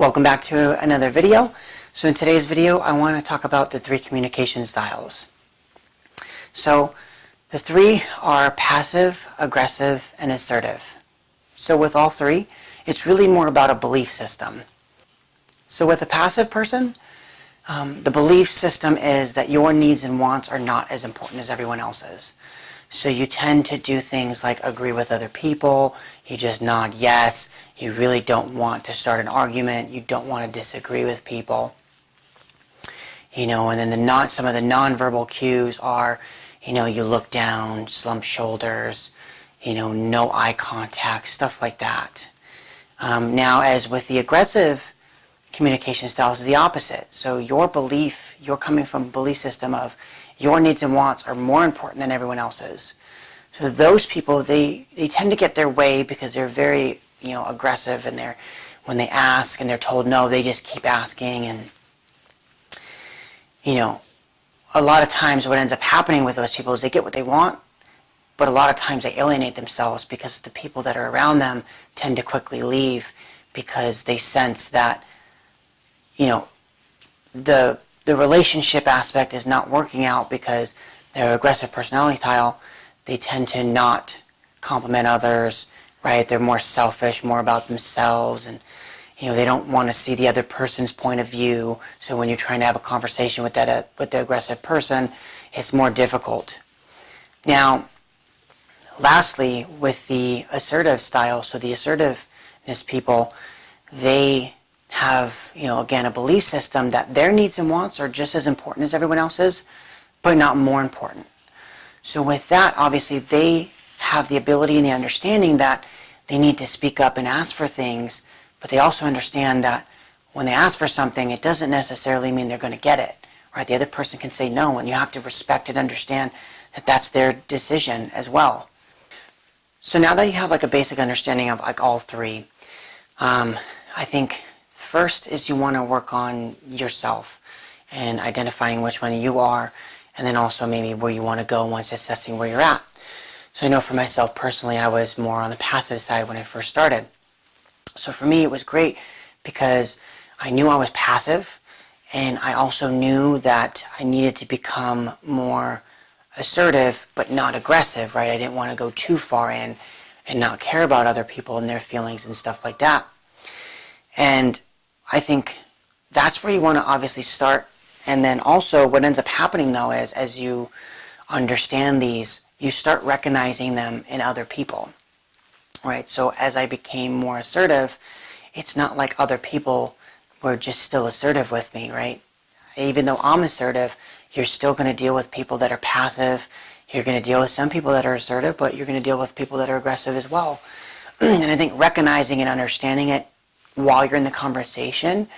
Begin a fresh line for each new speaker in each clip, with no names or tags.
Welcome back to another video. So in today's video, I want to talk about the three communication styles. So the three are passive, aggressive, and assertive. So with all three, it's really more about a belief system. So with a passive person, the belief system is that your needs and wants are not as important as everyone else's. So you tend to do things like agree with other people, you just nod yes, you really don't want to start an argument, you don't want to disagree with people. And then some of the nonverbal cues are, you look down, slump shoulders, no eye contact, stuff like that. Now, as with the aggressive communication styles, is the opposite. So you're coming from a belief system of your needs and wants are more important than everyone else's. So those people, they tend to get their way because they're very, aggressive, and when they ask and they're told no, they just keep asking, and a lot of times what ends up happening with those people is they get what they want, but a lot of times they alienate themselves because the people that are around them tend to quickly leave because they sense that, the relationship aspect is not working out because their aggressive personality style, they tend to not compliment others, right? They're more selfish, more about themselves, and they don't want to see the other person's point of view. So when you're trying to have a conversation with the aggressive person, it's more difficult. Now, lastly, with the assertive style, so the assertiveness people, they have, again, a belief system that their needs and wants are just as important as everyone else's, but not more important. So with that, obviously, they have the ability and the understanding that they need to speak up and ask for things, but they also understand that when they ask for something, it doesn't necessarily mean they're going to get it, right? The other person can say no, and you have to respect and understand that that's their decision as well. So now that you have a basic understanding of all three, I think first is you want to work on yourself and identifying which one you are, and then also maybe where you want to go once assessing where you're at. So I know for myself personally, I was more on the passive side when I first started. So for me, it was great because I knew I was passive, and I also knew that I needed to become more assertive, but not aggressive, right? I didn't want to go too far in and not care about other people and their feelings and stuff like that. And I think that's where you want to obviously start. And then also what ends up happening though is as you understand these, you start recognizing them in other people, right? So as I became more assertive, it's not like other people were just still assertive with me, right? Even though I'm assertive, you're still going to deal with people that are passive. You're going to deal with some people that are assertive, but you're going to deal with people that are aggressive as well. And I think recognizing and understanding it while you're in the conversation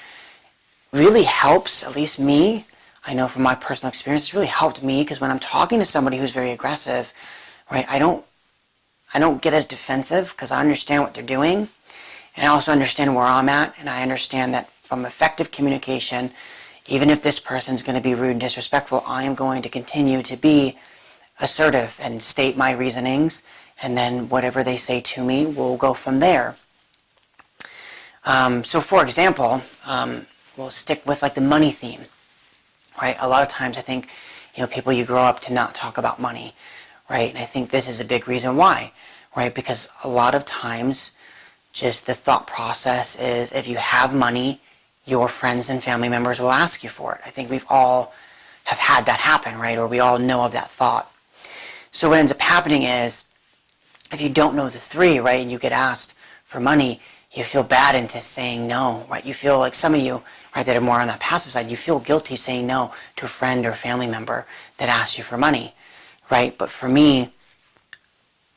really helps, at least me. I know from my personal experience, it's really helped me because when I'm talking to somebody who's very aggressive, right, I don't get as defensive because I understand what they're doing, and I also understand where I'm at, and I understand that from effective communication, even if this person's going to be rude and disrespectful, I am going to continue to be assertive and state my reasonings, and then whatever they say to me, we'll go from there. So for example, we'll stick with the money theme, right? A lot of times I think, people, you grow up to not talk about money, right? And I think this is a big reason why, right? Because a lot of times just the thought process is if you have money, your friends and family members will ask you for it. I think we've all have had that happen, right? Or we all know of that thought. So what ends up happening is if you don't know the three, right, and you get asked for money, you feel bad into saying no, right? You feel like some of you, right, that are more on that passive side, you feel guilty saying no to a friend or family member that asks you for money, right? But for me,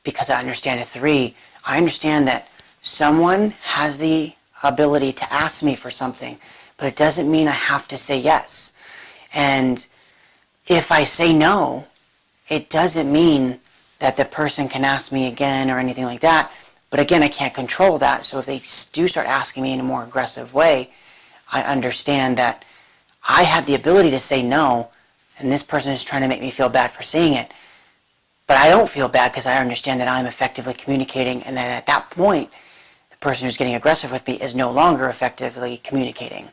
because I understand the three, I understand that someone has the ability to ask me for something, but it doesn't mean I have to say yes. And if I say no, it doesn't mean that the person can ask me again or anything like that. But again, I can't control that. So if they do start asking me in a more aggressive way, I understand that I have the ability to say no, and this person is trying to make me feel bad for saying it. But I don't feel bad because I understand that I'm effectively communicating, and then at that point, the person who's getting aggressive with me is no longer effectively communicating,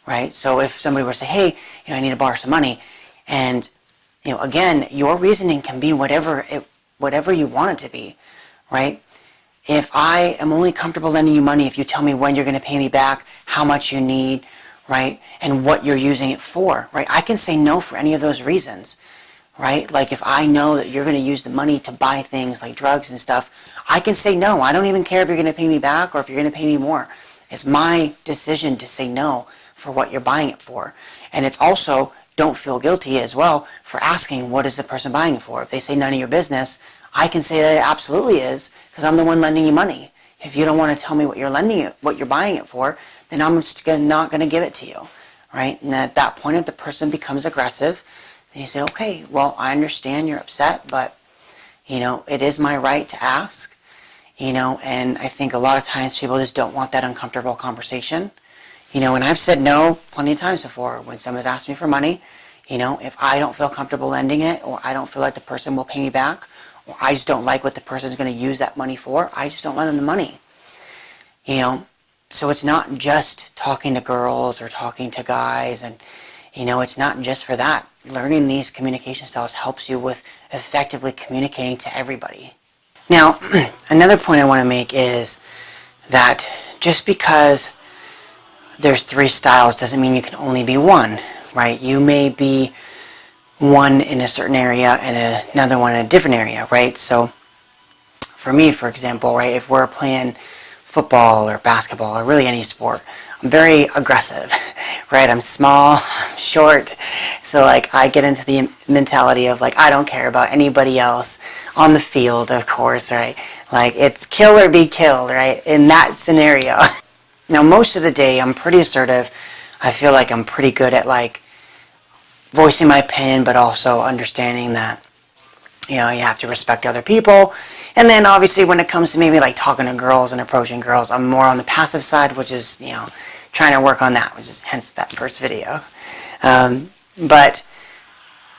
right? So if somebody were to say, hey, I need to borrow some money, and, again, your reasoning can be whatever you want it to be, right? If I am only comfortable lending you money if you tell me when you're going to pay me back, how much you need, right, and what you're using it for, right? I can say no for any of those reasons, right? Like if I know that you're going to use the money to buy things like drugs and stuff, I can say no. I don't even care if you're going to pay me back or if you're going to pay me more. It's my decision to say no for what you're buying it for. And it's also, don't feel guilty as well for asking what is the person buying it for. If they say none of your business, I can say that it absolutely is, because I'm the one lending you money. If you don't want to tell me what you're buying it for, then I'm just not going to give it to you, right? And at that point, if the person becomes aggressive, then you say, okay, well, I understand you're upset, but, it is my right to ask, and I think a lot of times people just don't want that uncomfortable conversation, and I've said no plenty of times before when someone's asked me for money, if I don't feel comfortable lending it, or I don't feel like the person will pay me back, or I just don't like what the person's going to use that money for, I just don't lend them the money. So it's not just talking to girls or talking to guys, and it's not just for that. Learning these communication styles helps you with effectively communicating to everybody. Now, another point I want to make is that just because there's 3 styles doesn't mean you can only be one, right? You may be one in a certain area and another one in a different area, right? So for me, for example, right, if we're playing football or basketball or really any sport, I'm very aggressive, right? I'm small, I'm short, so I get into the mentality of I don't care about anybody else on the field, of course, right? It's kill or be killed, right? In that scenario. Now, most of the day, I'm pretty assertive. I feel like I'm pretty good at voicing my opinion, but also understanding that, you have to respect other people. And then obviously when it comes to maybe talking to girls and approaching girls, I'm more on the passive side, which is, trying to work on that, which is hence that first video. But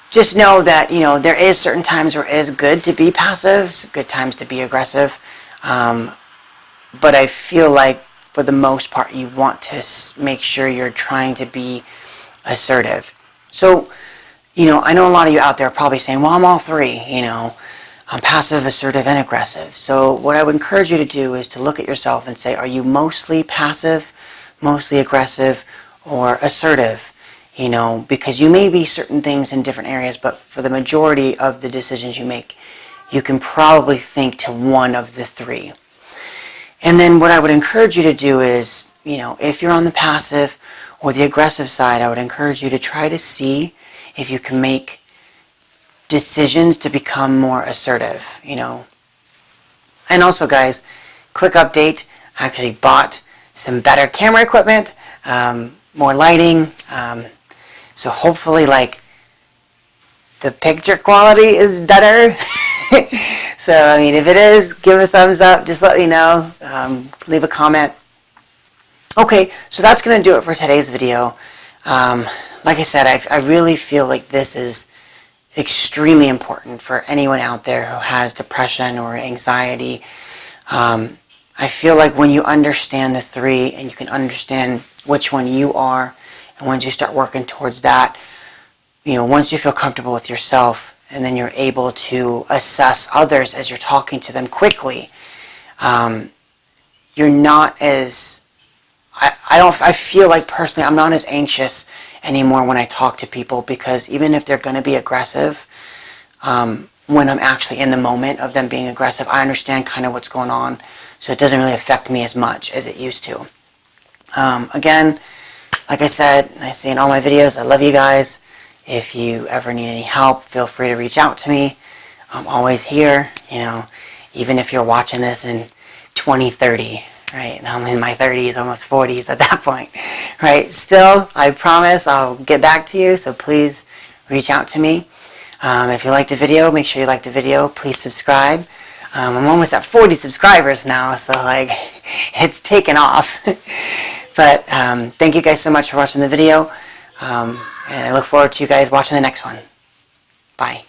just know that, there is certain times where it is good to be passive, good times to be aggressive. But I feel like for the most part, you want to make sure you're trying to be assertive. So, I know a lot of you out there are probably saying, well, I'm all 3, I'm passive, assertive, and aggressive. So what I would encourage you to do is to look at yourself and say, are you mostly passive, mostly aggressive, or assertive? Because you may be certain things in different areas, but for the majority of the decisions you make, you can probably think to one of the 3. And then what I would encourage you to do is, if you're on the passive or the aggressive side, I would encourage you to try to see if you can make decisions to become more assertive, And also, guys, quick update, I actually bought some better camera equipment, more lighting, so hopefully, the picture quality is better. So, if it is, give a thumbs up, just let me know, leave a comment. Okay, so that's going to do it for today's video. Like I said, I really feel like this is extremely important for anyone out there who has depression or anxiety. I feel like when you understand the 3 and you can understand which one you are, and once you start working towards that, once you feel comfortable with yourself, and then you're able to assess others as you're talking to them quickly, you're not as, I feel like personally, I'm not as anxious anymore when I talk to people, because even if they're going to be aggressive, when I'm actually in the moment of them being aggressive, I understand kind of what's going on, so it doesn't really affect me as much as it used to. Again, like I said, I say in all my videos, I love you guys. If you ever need any help, feel free to reach out to me. I'm always here, even if you're watching this in 2030, right? And I'm in my 30s, almost 40s at that point, right? Still, I promise I'll get back to you, so please reach out to me. If you liked the video, make sure you like the video. Please subscribe. I'm almost at 40 subscribers now, so it's taken off. But thank you guys so much for watching the video. And I look forward to you guys watching the next one. Bye.